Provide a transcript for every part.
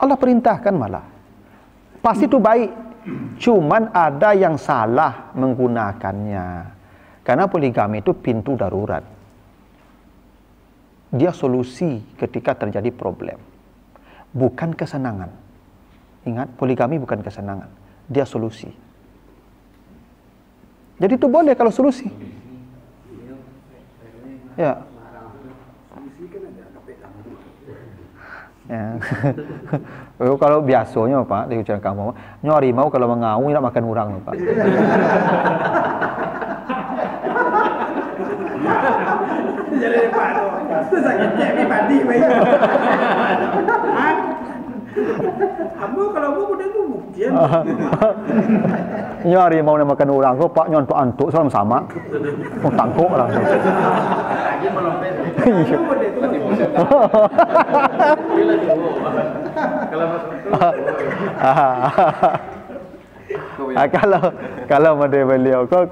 Allah perintahkan malah. Pasti itu baik. Cuman ada yang salah menggunakannya. Karena poligami itu pintu darurat. Dia solusi ketika terjadi problem. Bukan kesenangan. Ingat, poligami bukan kesenangan. Dia solusi. Jadi itu boleh kalau solusi. Ya. Ya. Kalau biasanya Pak di ucapan kamu nyari mau kalau mengau nak makan orang Pak. Jadi Pak itu sakit cek padi baik. Kamu kalau mau udah tuh buktian. Nyari mau nak makan orang kok Pak nyontok antuk sama-sama. Oh tangkuk lah. Lagi melompet. Iya. Kalau model beliau kok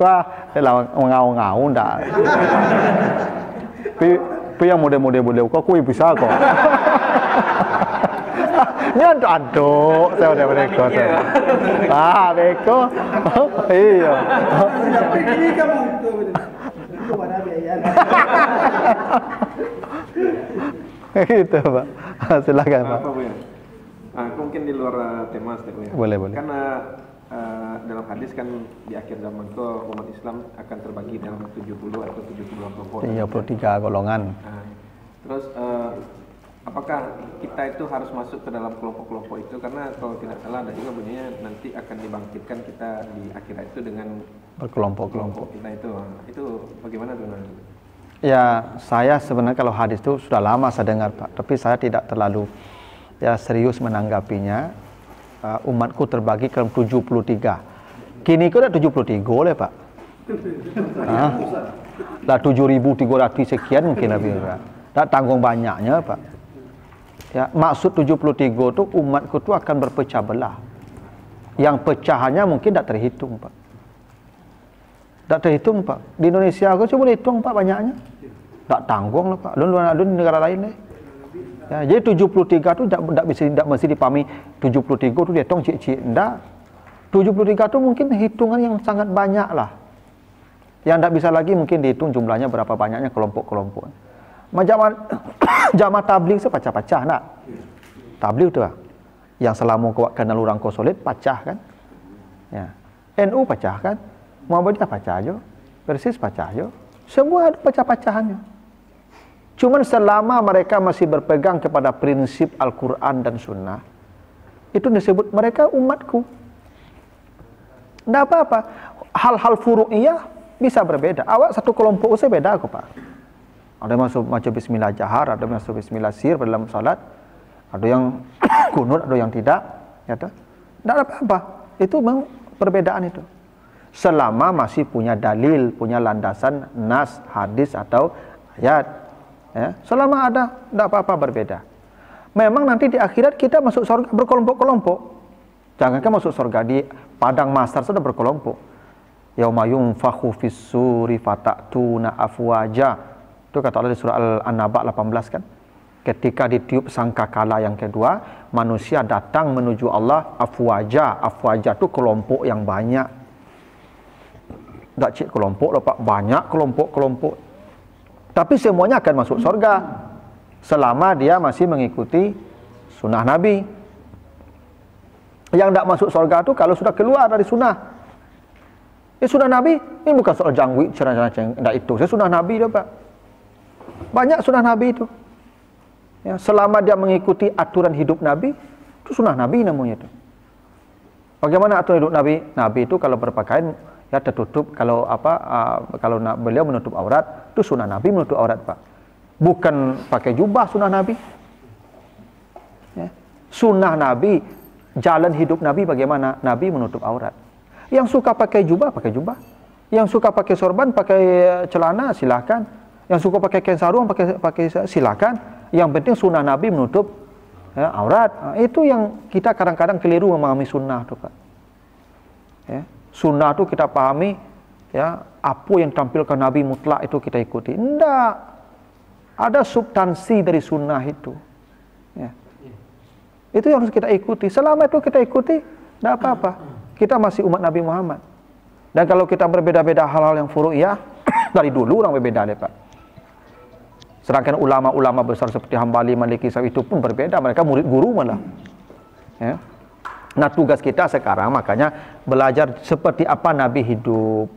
dalam ngau-ngau ndak. Pi yang model beliau kok kui bisa kok. Nyantuk aduk saya udah mereka. Beko. Iya. Ini kamu itu mana biaya. Gitu Pak. Silakan Pak. Apa Bu ya? Mungkin di luar tema Bu ya. Boleh. Karena dalam hadis kan di akhir zaman itu umat Islam akan terbagi dalam 70 atau 72 kelompok. 33 golongan. Terus apakah kita itu harus masuk ke dalam kelompok-kelompok itu? Karena kalau tidak salah ada juga bunyinya nanti akan dibangkitkan kita di akhirat itu dengan berkelompok-kelompok. Kita itu bagaimana tuh? Ya, saya sebenarnya kalau hadis itu sudah lama saya dengar Pak, tapi saya tidak terlalu serius menanggapinya. Umatku terbagi ke 73. Kini kok ada 73 oleh Pak. Lah 7.300 sekian mungkin lebih. Tak tanggung banyaknya Pak. Ya, maksud 73 itu umatku itu akan berpecah belah. Yang pecahannya mungkin tidak terhitung Pak. Tak terhitung Pak. Di Indonesia aku coba hitung Pak banyaknya. Tak tanggung lah Pak. Lu di negara lain deh. Ya, jadi 73 itu tidak mesti dipahami 73 itu dia hitung cik-cik. Enggak. 73 itu mungkin hitungan yang sangat banyak lah. Yang tidak bisa lagi mungkin dihitung jumlahnya berapa banyaknya kelompok-kelompok. Jamaah tabligh itu pecah-pecah nak. Tabligh itu lah. Yang selama kau kenal orang kau solid pecah kan. Ya. NU pecah kan. Muhammadiyah pecah aja. Persis pecah aja. Semua ada pecah-pecahannya. Cuman selama mereka masih berpegang kepada prinsip Al-Quran dan Sunnah, itu disebut mereka umatku. Tidak apa-apa. Hal-hal furu'iyah bisa berbeda. Awak satu kelompok saya beda aku Pak. Ada yang masuk macam bismillah jahar, ada yang masuk bismillah sir dalam salat, ada yang kunut, ada yang tidak. Tidak ada apa-apa. Itu memang perbedaan itu. Selama masih punya dalil, punya landasan nas, hadis atau ayat. Ya, selama ada, tidak apa-apa berbeda. Memang nanti di akhirat kita masuk surga berkelompok-kelompok. Jangankan masuk surga, di padang mahsyar sudah berkelompok. Yauma yunfakhu fis-suri fata'tuna afwaja. Itu kata Allah di surah An-Naba 18 kan. Ketika ditiup sangkakala yang kedua, manusia datang menuju Allah afwaja. Afwaja itu kelompok yang banyak. Tak cik kelompok loh Pak, banyak kelompok-kelompok. Tapi semuanya akan masuk surga selama dia masih mengikuti sunnah Nabi. Yang tidak masuk surga itu kalau sudah keluar dari sunnah. Sunnah Nabi ini bukan soal jangwik, cerah-cerah tidak itu. Saya sunnah Nabi itu Pak. Banyak sunnah Nabi itu. Ya, selama dia mengikuti aturan hidup Nabi, itu sunnah Nabi namanya itu. Bagaimana aturan hidup Nabi? Nabi itu kalau berpakaian ya tertutup, kalau kalau beliau menutup aurat, itu sunnah Nabi menutup aurat Pak. Bukan pakai jubah sunnah Nabi. Ya. Sunnah Nabi, jalan hidup Nabi bagaimana? Nabi menutup aurat. Yang suka pakai jubah, pakai jubah. Yang suka pakai sorban, pakai celana, silakan. Yang suka pakai kain sarung, pakai silakan. Yang penting sunnah Nabi menutup aurat. Nah, itu yang kita kadang-kadang keliru memahami sunnah itu Pak. Ya. Sunnah itu kita pahami, ya, apa yang tampilkan Nabi mutlak itu kita ikuti. Tidak. Ada substansi dari sunnah itu. Ya. Itu yang harus kita ikuti. Selama itu kita ikuti, tidak apa-apa. Kita masih umat Nabi Muhammad. Dan kalau kita berbeda-beda hal-hal yang furu'iyah, dari dulu orang berbeda deh Pak. Sedangkan ulama-ulama besar seperti Hambali, Maliki, itu pun berbeda. Mereka murid guru malah. Ya. Nah tugas kita sekarang makanya belajar seperti apa Nabi hidup.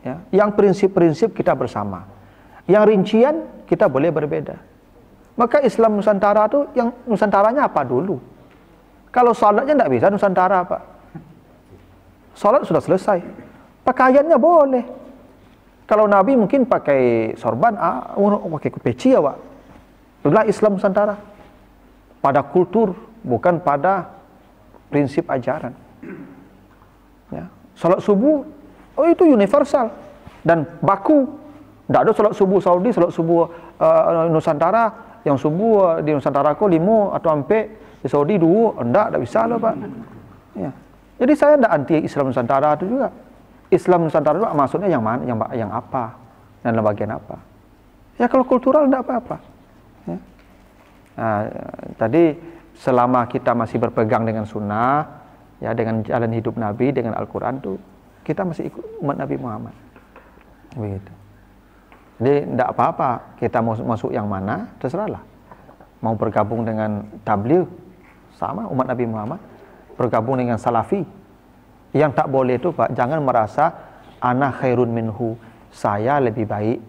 Ya. Yang prinsip-prinsip kita bersama. Yang rincian kita boleh berbeda. Maka Islam Nusantara itu yang Nusantaranya apa dulu? Kalau salatnya tidak bisa Nusantara Pak. Salat sudah selesai. Pakaiannya boleh. Kalau Nabi mungkin pakai sorban, pakai peci ya Pak. Itulah Islam Nusantara. Pada kultur, bukan pada prinsip ajaran. Ya. Salat subuh, itu universal dan baku. Tidak ada salat subuh Saudi, salat subuh Nusantara. Yang subuh di Nusantara kok 5 atau ampe di Saudi 2, tidak bisa loh Pak. Ya. Jadi saya tidak anti Islam Nusantara itu juga. Islam Nusantara itu maksudnya yang mana, yang apa, dan dalam bagian apa. Ya kalau kultural tidak apa-apa. Ya. Nah, tadi selama kita masih berpegang dengan sunnah, ya dengan jalan hidup Nabi, dengan Al-Quran tuh kita masih ikut umat Nabi Muhammad. Begitu. Jadi tidak apa-apa, kita mau masuk yang mana, terserahlah. Mau bergabung dengan tabligh, sama umat Nabi Muhammad. Bergabung dengan salafi. Yang tak boleh itu Pak, jangan merasa ana khairun minhu, saya lebih baik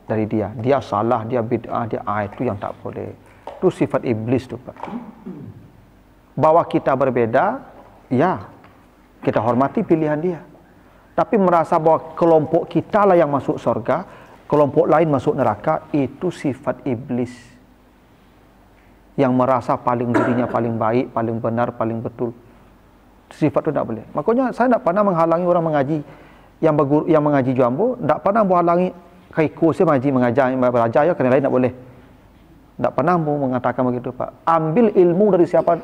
dari dia. Dia salah, dia bid'ah, dia itu yang tak boleh. Itu sifat iblis tuh Pak. Bahwa kita berbeda, ya kita hormati pilihan dia. Tapi merasa bahwa kelompok kita lah yang masuk surga, kelompok lain masuk neraka, itu sifat iblis. Yang merasa paling dirinya paling baik, paling benar, paling betul. Sifat itu tidak boleh. Makanya saya tidak pernah menghalangi orang mengaji. Yang mengaji jambu, tidak pernah menghalangi kaiku saya mengajar, belajar ya, kerana lain tidak boleh. Tidak pernah mau mengatakan begitu Pak. Ambil ilmu dari siapa?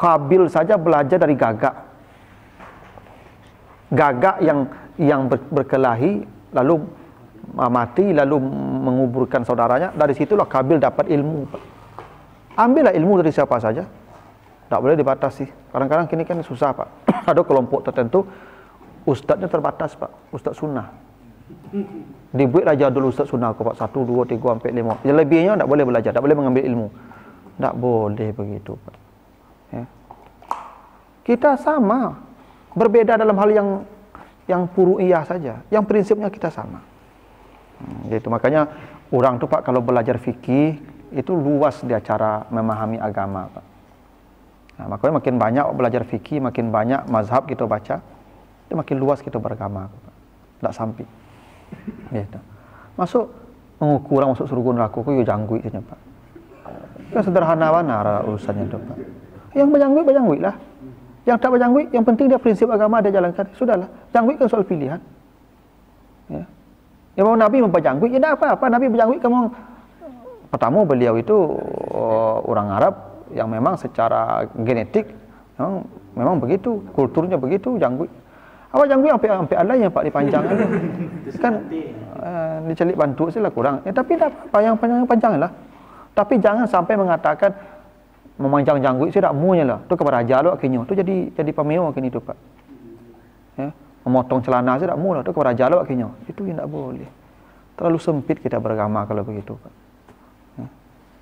Kabil saja belajar dari Gagak. Gagak yang berkelahi, lalu mati, lalu menguburkan saudaranya. Dari situlah Kabil dapat ilmu Pak. Ambillah ilmu dari siapa saja. Tak boleh dibatasi. Kadang-kadang kini kan susah Pak. Ada kelompok tertentu ustadznya terbatas Pak, ustadz sunnah. Dibuat aja dulu ustadz sunnah Pak, 1, 2, 3, sampai 5. Yang lebihnya tak boleh belajar, tak boleh mengambil ilmu. Tak boleh begitu Pak. Ya. Kita sama, berbeda dalam hal yang furu'iyah saja. Yang prinsipnya kita sama. Gitu. Makanya orang tuh Pak kalau belajar fikih itu luas dia cara memahami agama Pak. Nah, makanya makin banyak belajar fikih, makin banyak mazhab kita baca, itu makin luas kita beragama. Tak sampai. Gitu. Masuk mengukur orang masuk surga neraka ku yo jangguit saja Pak. Kan sederhana mana urusannya itu Pak. Yang berjangguit lah. Yang tak berjangguit, yang penting dia prinsip agama dia jalankan. Sudahlah. Jangguit kan soal pilihan. Ya. Ya mau Nabi memperjangguit, ya tidak apa-apa. Nabi berjangguit kamu. Pertama beliau itu orang Arab yang memang secara genetik memang begitu, kulturnya begitu, jangguit. Apa jangguit sampai ada yang Pak dipanjang aja. Kan dicelik bantu sih lah kurang. Ya tapi tak apa yang panjang lah. Tapi jangan sampai mengatakan memanjang jangguit sih tak munya lah. Tu kepada raja lo akhirnya. Tu jadi pemeo akhirnya itu Pak. Ya, memotong celana sih tak mu lah. Tu kepada raja lo akhirnya. Itu yang tak boleh. Terlalu sempit kita beragama kalau begitu Pak. Ya.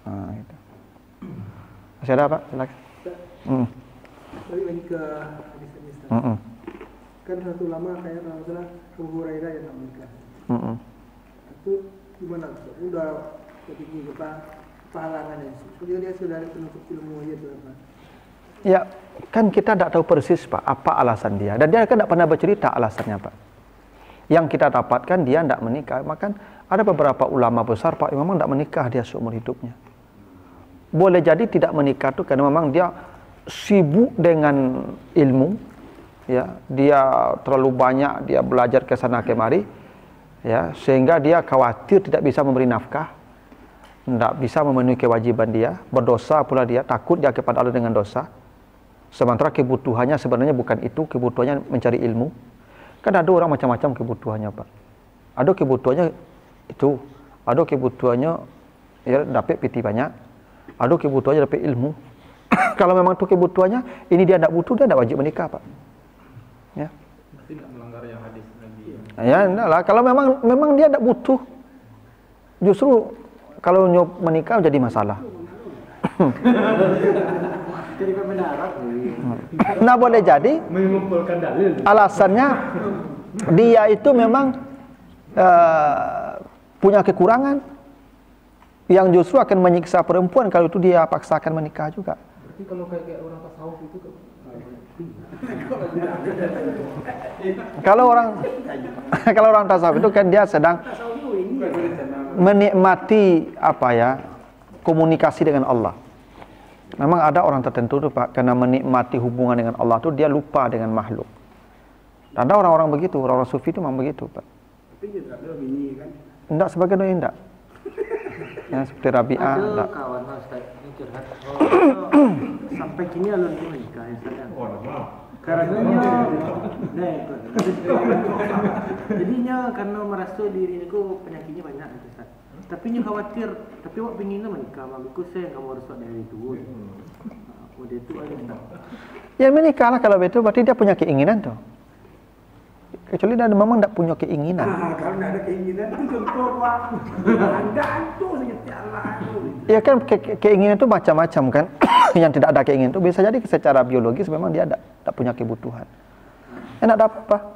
Nah, itu. Masih ada Pak? Silakan. Balik lagi ke hadis-hadis. Kan satu lama kayak Rasulullah Abu Hurairah yang tak menikah. Itu gimana? Udah kepikir pahalangannya. Sebenarnya dia sudah penutup ilmu aja tuh Pak. Ya, kan kita tidak tahu persis Pak apa alasan dia. Dan dia kan tidak pernah bercerita alasannya Pak. Yang kita dapatkan dia tidak menikah. Maka ada beberapa ulama besar Pak yang memang tidak menikah dia seumur hidupnya. Boleh jadi tidak menikah itu karena memang dia sibuk dengan ilmu, ya, dia terlalu banyak dia belajar ke sana kemari, ya, sehingga dia khawatir tidak bisa memberi nafkah, tidak bisa memenuhi kewajiban dia, berdosa pula dia, takut dia kepada Allah dengan dosa. Sementara kebutuhannya sebenarnya bukan itu, kebutuhannya mencari ilmu. Kan ada orang macam-macam kebutuhannya Pak. Ada kebutuhannya itu, ada kebutuhannya ya dapat piti banyak. Ada kebutuhannya dapat ilmu. Kalau memang itu kebutuhannya, ini dia tidak butuh, dia tidak wajib menikah, Pak. Ya. Berarti tidak melanggar yang hadis lagi. Ya, enggak lah. Kalau memang dia tidak butuh, justru kalau menikah jadi masalah. Nah, boleh jadi Mengumpulkan dalil. alasannya dia itu memang punya kekurangan yang justru akan menyiksa perempuan kalau itu dia paksakan menikah juga. Berarti kalau kayak orang tasawuf itu Kalau orang tasawuf itu kan dia sedang menikmati komunikasi dengan Allah. Memang ada orang tertentu tuh Pak, karena menikmati hubungan dengan Allah tuh dia lupa dengan makhluk. Ada orang-orang begitu, orang-orang sufi itu memang begitu Pak. Tapi juga ada bini kan. Enggak, sebagian doi enggak. Ya, seperti Rabi'ah enggak. Ada kawan Ustaz ini curhat. Sampai kini alun menikah ya Ustaz. Karena jadinya karena merasa diriku penyakitnya banyak Ustaz. Tapi nya khawatir, tapi wak pinginnya menikah, maksudku saya enggak mau rusak dari itu. Udah itu aja Ustaz. Ya menikah lah kalau begitu, berarti dia punya keinginan tuh. Kecuali dia memang tidak punya keinginan. Kalau tidak ada keinginan itu contoh Pak. Anda itu saja jalan. Ya kan keinginan itu macam-macam kan. Yang tidak ada keinginan itu bisa jadi secara biologis memang dia tidak punya kebutuhan. Enak ada apa?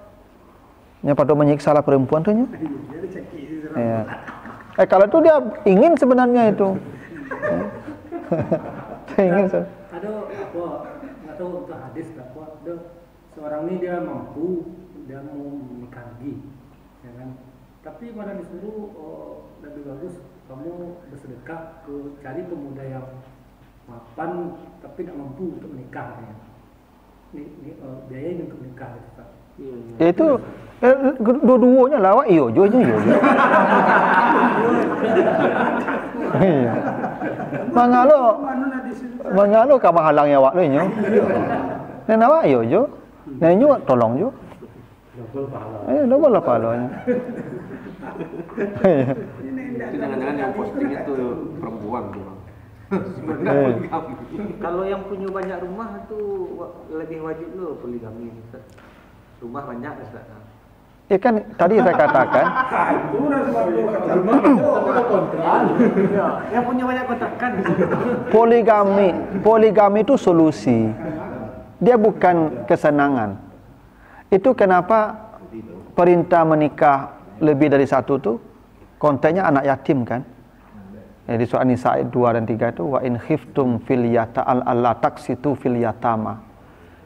Yang pada menyiksa lah perempuan tuh nya. Ya. Kalau itu dia ingin sebenarnya itu. Ingin. Ada apa? Nggak tahu untuk hadis apa. Ada seorang ini dia mampu, dia mau menikah lagi, ya kan? Tapi malah disuruh lebih bagus kamu bersedekah ke cari pemuda yang mapan tapi tidak mampu untuk menikah. Ya. Ini biaya untuk menikah, Pak. Ya itu dua-duanya lah, wak iyo jo. Iya. Mangalo ka mahalangnya wak lo nyo. Nena wak iyo jo. Nena nyo tolong jo. Double pahalanya. Itu jangan-jangan yang posting itu perempuan tuh. Kalau yang punya banyak rumah itu lebih wajib lo poligami Ustaz. Rumah banyak Ustaz. Ya kan tadi saya katakan yang punya banyak kontrakan. Poligami itu solusi. Dia bukan kesenangan. Itu kenapa perintah menikah lebih dari satu tuh konteksnya anak yatim kan. Ya, di surah An-Nisa ayat 2 dan 3 itu wa in khiftum fil yata'al alla taksitu fil yatama.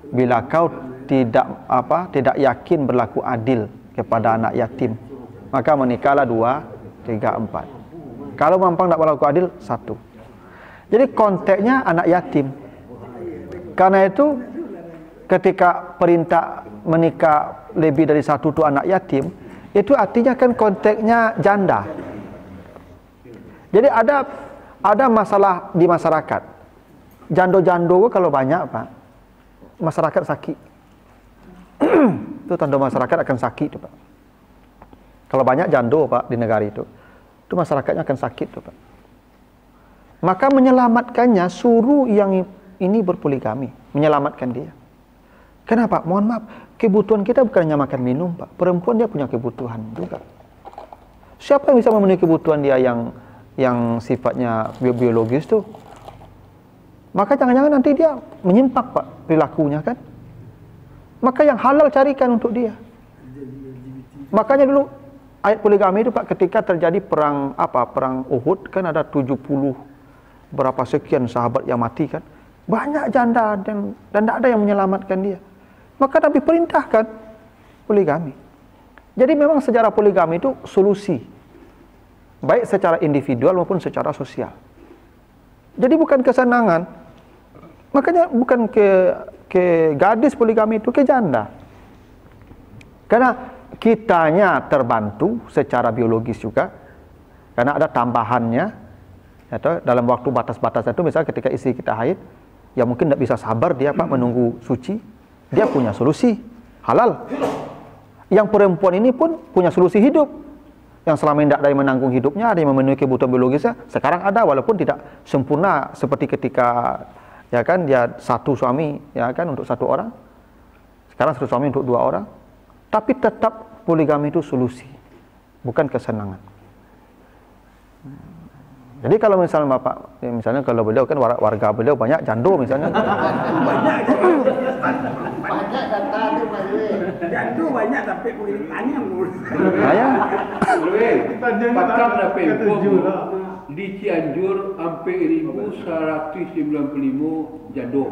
Bila kau tidak yakin berlaku adil kepada anak yatim, maka menikahlah 2, 3, 4. Kalau mampang tidak berlaku adil, 1. Jadi konteksnya anak yatim. Karena itu ketika perintah menikah lebih dari 1 itu anak yatim, itu artinya kan konteksnya janda. Jadi ada masalah di masyarakat. Jando-jando kalau banyak Pak, masyarakat sakit. Itu tanda masyarakat akan sakit tuh Pak. Kalau banyak jando Pak di negara itu masyarakatnya akan sakit tuh Pak. Maka menyelamatkannya suruh yang ini berpoligami, menyelamatkan dia. Kenapa? Mohon maaf, kebutuhan kita bukan hanya makan minum Pak. Perempuan dia punya kebutuhan juga. Siapa yang bisa memenuhi kebutuhan dia yang sifatnya biologis tuh? Maka jangan-jangan nanti dia menyimpang Pak perilakunya kan? Maka yang halal carikan untuk dia. Makanya dulu ayat poligami itu Pak, ketika terjadi perang Uhud kan ada 70 berapa sekian sahabat yang mati kan. Banyak janda dan tidak ada yang menyelamatkan dia. Maka Nabi perintahkan poligami. Jadi memang sejarah poligami itu solusi. Baik secara individual maupun secara sosial. Jadi bukan kesenangan. Makanya bukan ke gadis poligami itu, ke janda. Karena kitanya terbantu secara biologis juga. Karena ada tambahannya. Atau dalam waktu batas-batas itu, misalnya ketika istri kita haid, ya mungkin tidak bisa sabar dia Pak menunggu suci. Dia punya solusi halal. Yang perempuan ini pun punya solusi hidup. Yang selama ini tidak ada yang menanggung hidupnya, ada yang memenuhi kebutuhan biologisnya, sekarang ada walaupun tidak sempurna seperti ketika Ya kan, dia satu suami, ya kan, untuk satu orang. Sekarang satu suami untuk 2 orang. Tapi tetap poligami itu solusi, bukan kesenangan. Jadi kalau misalnya Bapak, misalnya kalau beliau kan warga beliau banyak jando misalnya. Banyak data tuh Pak Dewi. Jando banyak tapi kulit tanya mulu. Saya Patang dah pempo di Cianjur sampai 1195 jando.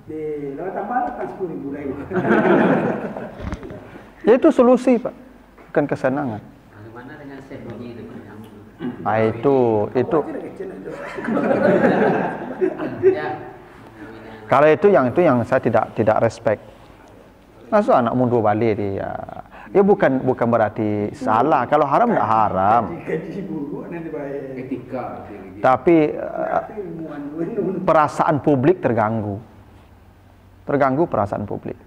Di lawan tambah kan 10.000 lagi. ya itu solusi Pak, bukan kesenangan. Bagaimana dengan set bunyi itu Pak? Itu Ya. kalau itu yang saya tidak respect. Masuk anak mundur balik dia. Ya bukan berarti salah. Kalau haram enggak haram. Etika. Tapi perasaan publik terganggu. Terganggu perasaan publik.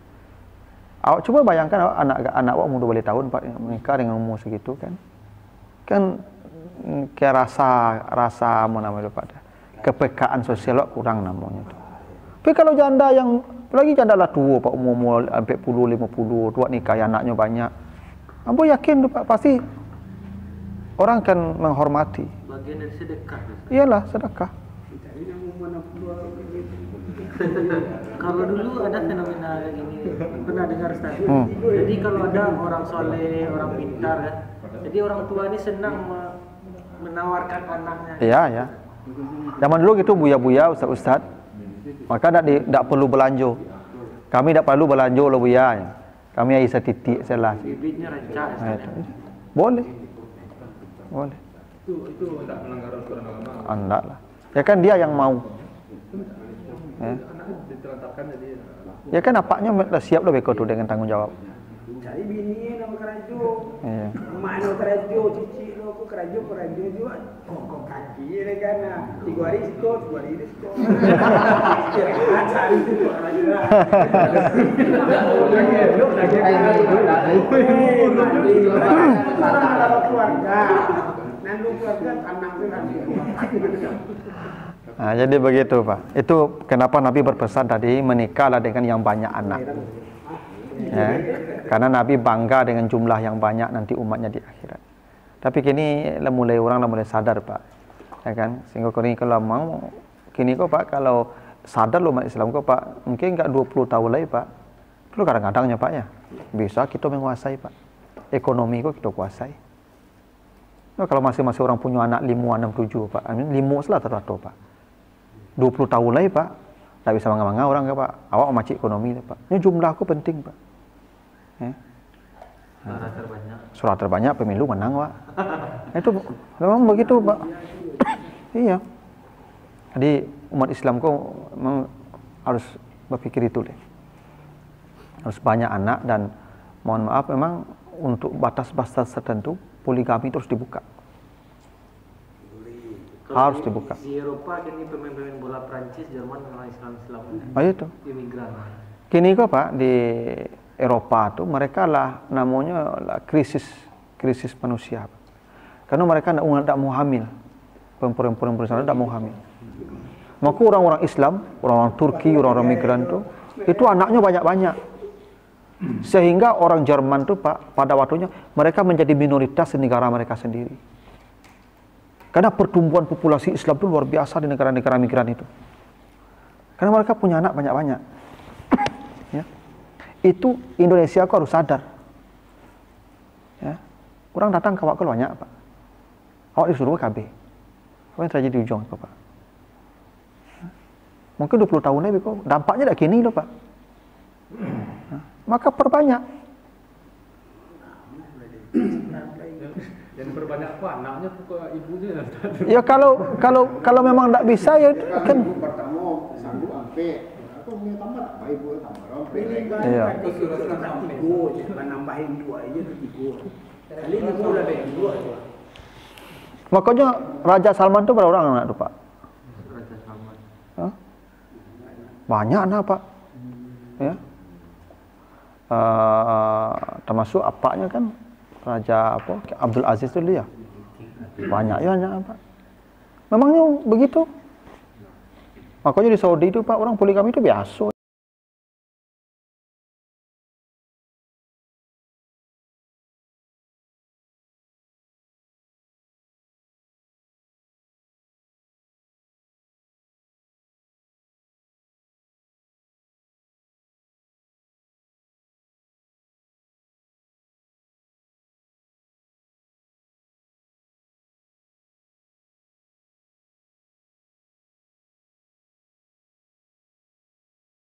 Awak coba bayangkan anak awak mundur balik tahun Pak menikah dengan umur segitu kan. Kan kayak rasa apa namanya Pak, kepekaan sosial kurang namanya itu. Tapi kalau janda yang apalagi janda lah tua Pak, umur 40 50 tua nikah anaknya banyak. Ambo yakin tuh Pak pasti orang akan menghormati. Bagian dari sedekah. Iyalah sedekah. Kalau dulu ada fenomena kayak gini, pernah dengar Ustaz? Jadi kalau ada orang soleh, orang pintar kan, jadi orang tua ini senang menawarkan anaknya. Iya ya. Zaman dulu gitu buya-buya ustaz-ustaz. Maka tidak perlu belanja. Kami tidak perlu belanja loh buya. Kami bisa titik salah. Bibitnya rancak. Boleh. Boleh. Itu tidak melanggar aturan agama. Enggak lah. Ya kan dia yang mau. Ya. Ditelantarkan jadi. Ya kan apaknya siap loh beko tuh dengan tanggung jawab. Cari bini nama kerajo. Iya. Mak no kerajo, cici lo ku kerajo juga. Kok kaki le kana. 3 hari itu, 2 hari itu. Istirahat hari itu kerajo. Keluarga. Nandu keluarga tanang Nah, jadi begitu Pak. Itu kenapa Nabi berpesan tadi menikahlah dengan yang banyak anak. Ya, karena Nabi bangga dengan jumlah yang banyak nanti umatnya di akhirat. Tapi kini orang mulai sadar Pak, ya kan? Sehingga kini kalau mau kini kok Pak kalau sadar umat Islam kok Pak mungkin enggak 20 tahun lagi Pak. Perlu kadang-kadangnya Pak ya. Bisa kita menguasai Pak. Ekonomi kok kita kuasai. Nah, kalau masing-masing orang punya anak 5, 6, 7 Pak. Amin 5 salah teratur Pak. 20 tahun lagi Pak. Tak bisa mangga-mangga orang ke Pak. Awak macik ekonomi Pak. Ini jumlah aku penting Pak. Ya. Surat terbanyak pemilu menang Pak. Itu memang begitu Pak. Iya. Jadi umat Islam kok memang harus berpikir itu deh. Harus banyak anak dan mohon maaf memang untuk batas-batas tertentu poligami terus dibuka. Harus dibuka. Di Eropa kini pemain-pemain bola Prancis, Jerman orang Islam-Islam. Oh itu. Imigran. Kini kok Pak di Eropa tuh mereka lah namanya lah krisis manusia. Karena mereka tidak mau hamil. Perempuan sana tidak mau hamil. Maka orang-orang Islam, orang-orang Turki, orang-orang migran tuh itu anaknya banyak-banyak. Sehingga orang Jerman tuh Pak pada waktunya mereka menjadi minoritas di negara mereka sendiri. Karena pertumbuhan populasi Islam itu luar biasa di negara-negara migran itu. Karena mereka punya anak banyak-banyak. Ya. Itu Indonesia kok harus sadar. Ya. Kurang datang ke awak banyak Pak. Awak disuruh KB. Apa yang terjadi di ujung itu Pak? Mungkin 20 tahun lagi kok dampaknya tak kini loh Pak. Nah, maka perbanyak. Yang berbanyak kok anaknya kok ibunya. Ya kalau memang tidak bisa ya kan. Pertama sanggup ampe. Aku punya tambah tak ibu tambah. Iya. Nambahin 2 aja tuh 3. Kali ini udah ada 2. Makanya Raja Salman itu berapa orang anak tuh Pak? Raja Salman. Hah? Banyak anak Pak. Ya. Termasuk apanya kan Raja apa? Abdul Aziz itu dia. Banyak ya Pak. Memangnya begitu? Makanya di Saudi itu Pak orang poligami itu biasa.